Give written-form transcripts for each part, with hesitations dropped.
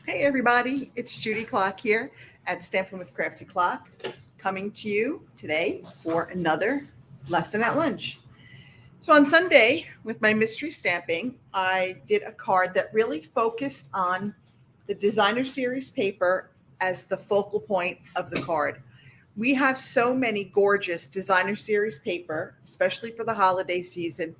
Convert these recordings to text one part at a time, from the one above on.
Hey everybody, it's Judy Klock here at Stampin' with Crafty Klock, coming to you today for another lesson at lunch. So on Sunday, with my mystery stamping, I did a card that really focused on the designer series paper as the focal point of the card. We have so many gorgeous designer series paper, especially for the holiday season,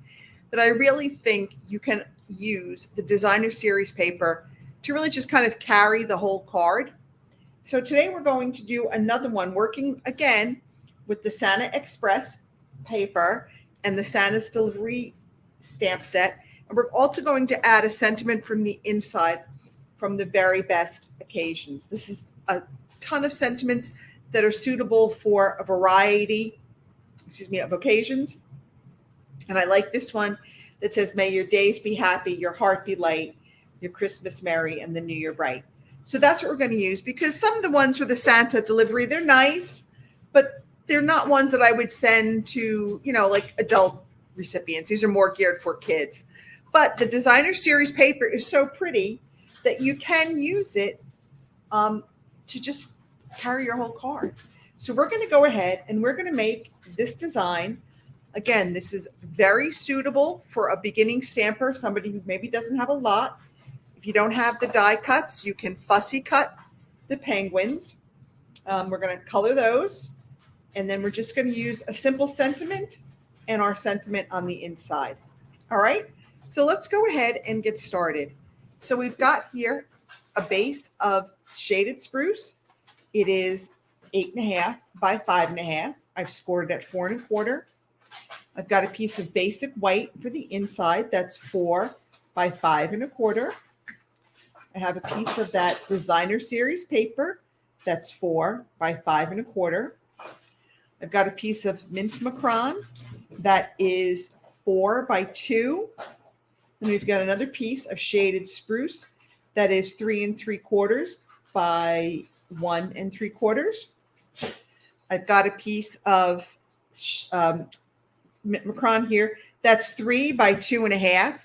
that I really think you can use the designer series paper to really just kind of carry the whole card. So today we're going to do another one, working again with the Santa Express paper and the Santa's Delivery stamp set. And we're also going to add a sentiment from the inside from the very best occasions. This is a ton of sentiments that are suitable for a variety, of occasions. And I like this one that says, "May your days be happy, your heart be light, your Christmas merry, and the new year bright." So that's what we're going to use, because some of the ones for the Santa delivery, they're nice, but they're not ones that I would send to, like adult recipients. These are more geared for kids. But the designer series paper is so pretty that you can use it to just carry your whole card. So we're going to go ahead and we're going to make this design. Again, this is very suitable for a beginning stamper, somebody who maybe doesn't have a lot. If you don't have the die cuts, you can fussy cut the penguins. We're going to color those. And then we're just going to use a simple sentiment and our sentiment on the inside. All right. So let's go ahead and get started. So we've got here a base of shaded spruce. It is 8.5 by 5.5. I've scored it at 4.25. I've got a piece of basic white for the inside. That's 4 by 5.25. I have a piece of that designer series paper. That's 4 by 5.25. I've got a piece of mint macron that is 4 by 2. And we've got another piece of shaded spruce that is 3.75 by 1.75. I've got a piece of mint macron here that's 3 by 2.5.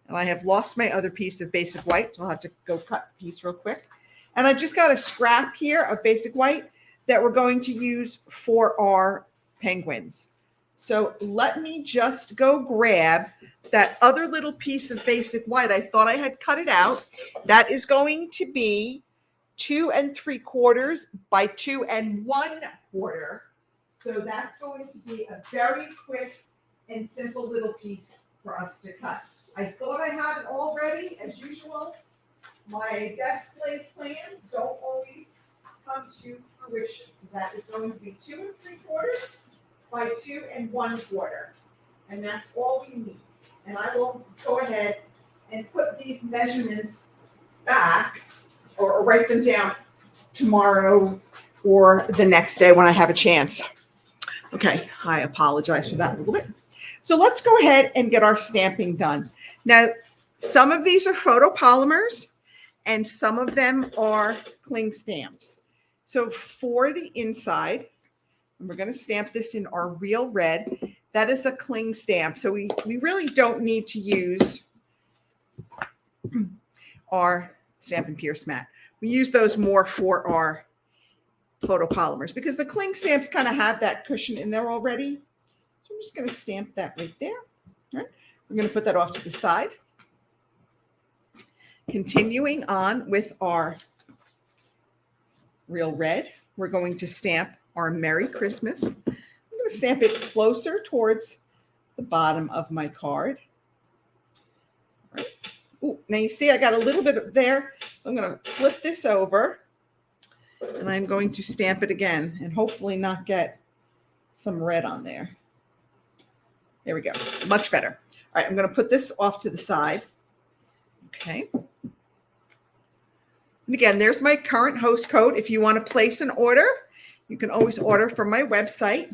And I have lost my other piece of basic white, so I'll have to go cut a piece real quick. And I just got a scrap here of basic white that we're going to use for our penguins. So let me just go grab that other little piece of basic white. I thought I had cut it out. That is going to be 2.75 by 2.25. So that's going to be a very quick and simple little piece for us to cut. I thought I had it all ready. As usual, my desk laid plans don't always come to fruition. So that is going to be 2.75 by 2.25. And that's all we need. And I will go ahead and put these measurements back or write them down tomorrow or the next day when I have a chance. Okay, I apologize for that a little bit. So let's go ahead and get our stamping done. Now, some of these are photopolymers and some of them are cling stamps. So for the inside, and we're going to stamp this in our real red, that is a cling stamp. So we really don't need to use our Stampin' Pierce mat. We use those more for our photopolymers because the cling stamps kind of have that cushion in there already. So I'm just going to stamp that right there. All right. We're going to put that off to the side. Continuing on with our real red, we're going to stamp our Merry Christmas. I'm going to stamp it closer towards the bottom of my card. All right. Ooh, now you see I got a little bit of there. So I'm going to flip this over and I'm going to stamp it again and hopefully not get some red on there. There we go. Much better. All right, I'm going to put this off to the side. Okay. And again, there's my current host code. If you want to place an order, you can always order from my website.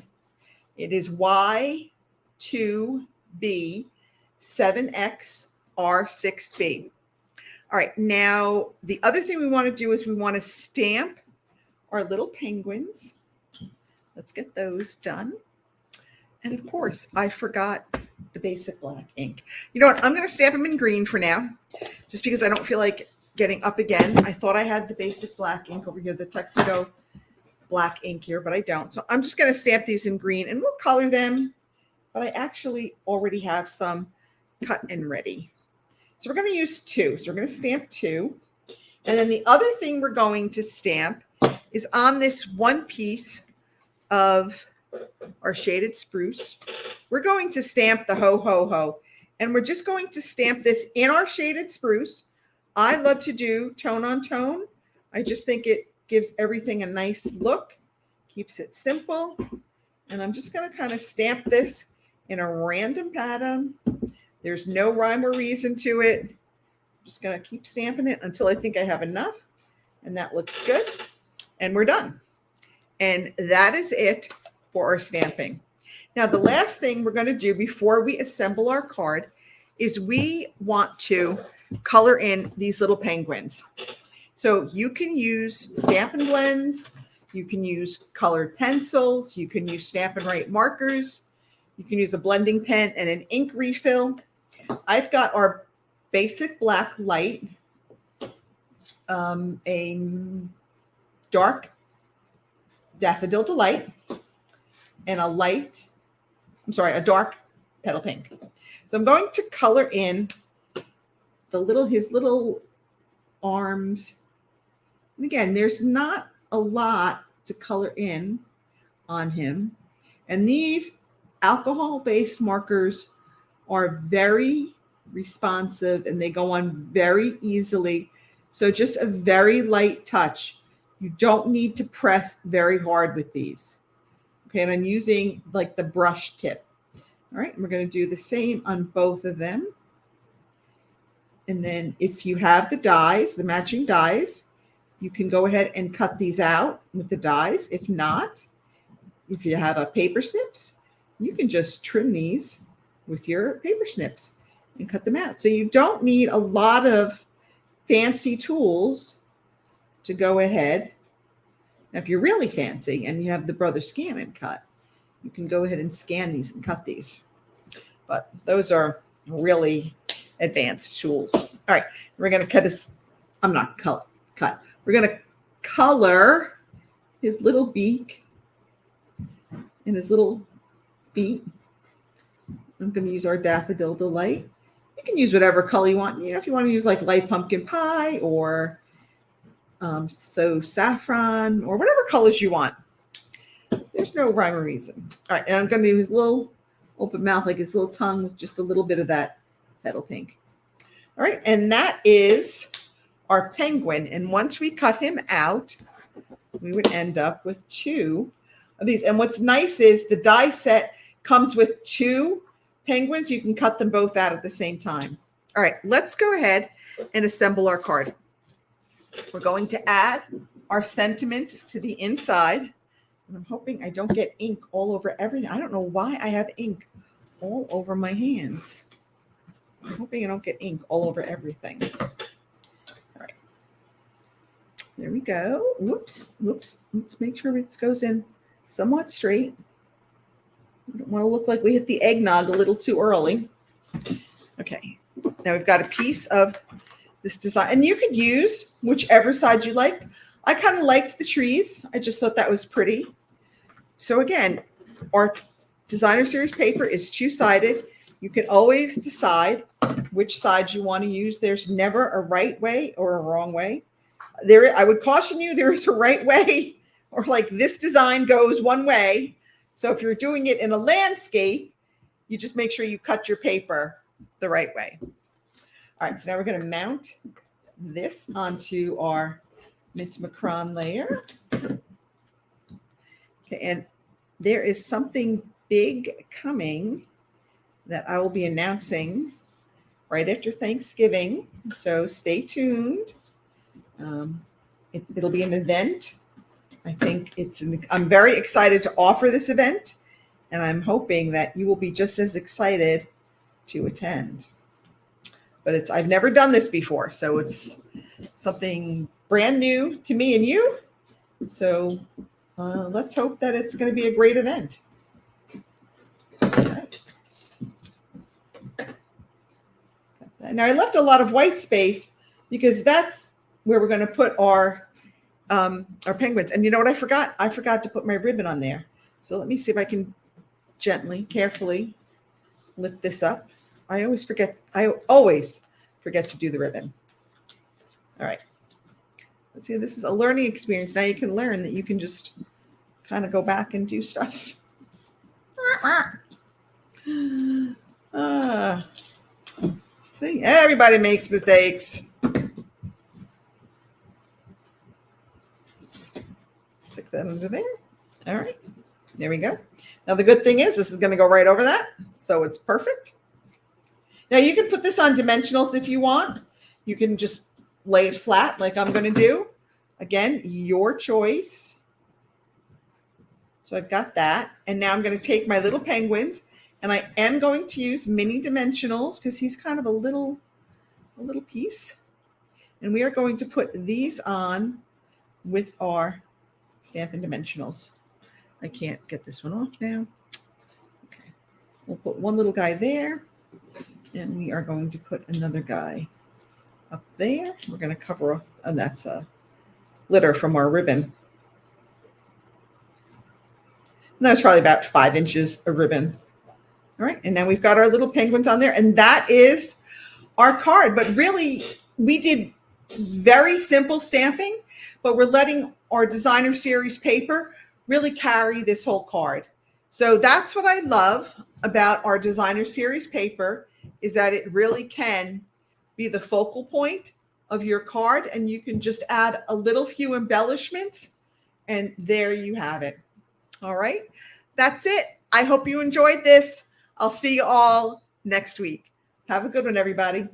It is Y2B7XR6B. All right, now the other thing we want to do is we want to stamp our little penguins. Let's get those done. And of course, I forgot the basic black ink. You know what? I'm going to stamp them in green for now, just because I don't feel like getting up again. I thought I had the basic black ink over here, the tuxedo black ink here, but I don't. So I'm just going to stamp these in green and we'll color them. But I actually already have some cut and ready. So we're going to use 2. So we're going to stamp 2. And then the other thing we're going to stamp is on this one piece of our shaded spruce. We're going to stamp the ho, ho, ho. And we're just going to stamp this in our shaded spruce. I love to do tone on tone. I just think it gives everything a nice look, keeps it simple. And I'm just going to kind of stamp this in a random pattern. There's no rhyme or reason to it. I'm just going to keep stamping it until I think I have enough. And that looks good. And we're done. And that is it for our stamping. Now, the last thing we're going to do before we assemble our card is we want to color in these little penguins. So you can use Stampin' blends, you can use colored pencils, you can use Stampin' Write markers, you can use a blending pen and an ink refill. I've got our basic black light, a dark Daffodil Delight, and a dark Petal Pink. So I'm going to color in his little arms. And again, there's not a lot to color in on him. And these alcohol-based markers are very responsive and they go on very easily. So just a very light touch. You don't need to press very hard with these. Okay, and I'm using like the brush tip. All right, and we're going to do the same on both of them. And then if you have the dies, the matching dies, you can go ahead and cut these out with the dies. If not, if you have a paper snips, you can just trim these with your paper snips and cut them out. So you don't need a lot of fancy tools to go ahead. Now, if you're really fancy and you have the Brother Scan and Cut, you can go ahead and scan these and cut these. But those are really advanced tools. All right, we're going to cut his, cut. We're going to color his little beak and his little feet. I'm going to use our Daffodil Delight. You can use whatever color you want. You know, if you want to use like light pumpkin pie or so saffron or whatever colors you want. There's no rhyme or reason. All right, and I'm going to do his little open mouth, like his little tongue with just a little bit of that petal pink. All right, and that is our penguin. And once we cut him out, we would end up with 2 of these. And what's nice is the die set comes with 2 penguins. You can cut them both out at the same time. All right, let's go ahead and assemble our card. We're going to add our sentiment to the inside. And I'm hoping I don't get ink all over everything. I don't know why I have ink all over my hands. I'm hoping I don't get ink all over everything. All right. There we go. Whoops. Let's make sure it goes in somewhat straight. We don't want to look like we hit the eggnog a little too early. Okay. Now we've got a piece of this design, and you could use whichever side you liked. I kind of liked the trees. I just thought that was pretty. So again, our designer series paper is 2-sided. You can always decide which side you want to use. There's never a right way or a wrong way. I would caution you, there is a right way, or like this design goes one way. So if you're doing it in a landscape, you just make sure you cut your paper the right way. All right, so now we're going to mount this onto our Mint Macron layer. Okay, and there is something big coming that I will be announcing right after Thanksgiving. So stay tuned. It'll be an event. I think I'm very excited to offer this event, and I'm hoping that you will be just as excited to attend. But I've never done this before, so it's something brand new to me and you. So let's hope that it's going to be a great event. All right. Now I left a lot of white space because that's where we're going to put our penguins. And you know what I forgot? I forgot to put my ribbon on there. So let me see if I can gently, carefully lift this up. I always forget to do the ribbon. All right. Let's see, this is a learning experience. Now you can learn that you can just kind of go back and do stuff. See, everybody makes mistakes. Stick that under there. All right, there we go. Now the good thing is this is going to go right over that, so it's perfect. Now you can put this on dimensionals if you want. You can just lay it flat like I'm going to do. Again, your choice. So I've got that. And now I'm going to take my little penguins, and I am going to use mini dimensionals because he's kind of a little piece. And we are going to put these on with our Stampin' dimensionals. I can't get this one off now. Okay. We'll put one little guy there, and we are going to put another guy up there. We're going to cover off, and that's a glitter from our ribbon. And that was probably about 5 inches of ribbon. All right, and now we've got our little penguins on there, and that is our card. But really, we did very simple stamping, but we're letting our designer series paper really carry this whole card. So that's what I love about our designer series paper, is that it really can be the focal point of your card, and you can just add a little few embellishments, and there you have it. All right, that's it. I hope you enjoyed this. I'll see you all next week. Have a good one, everybody.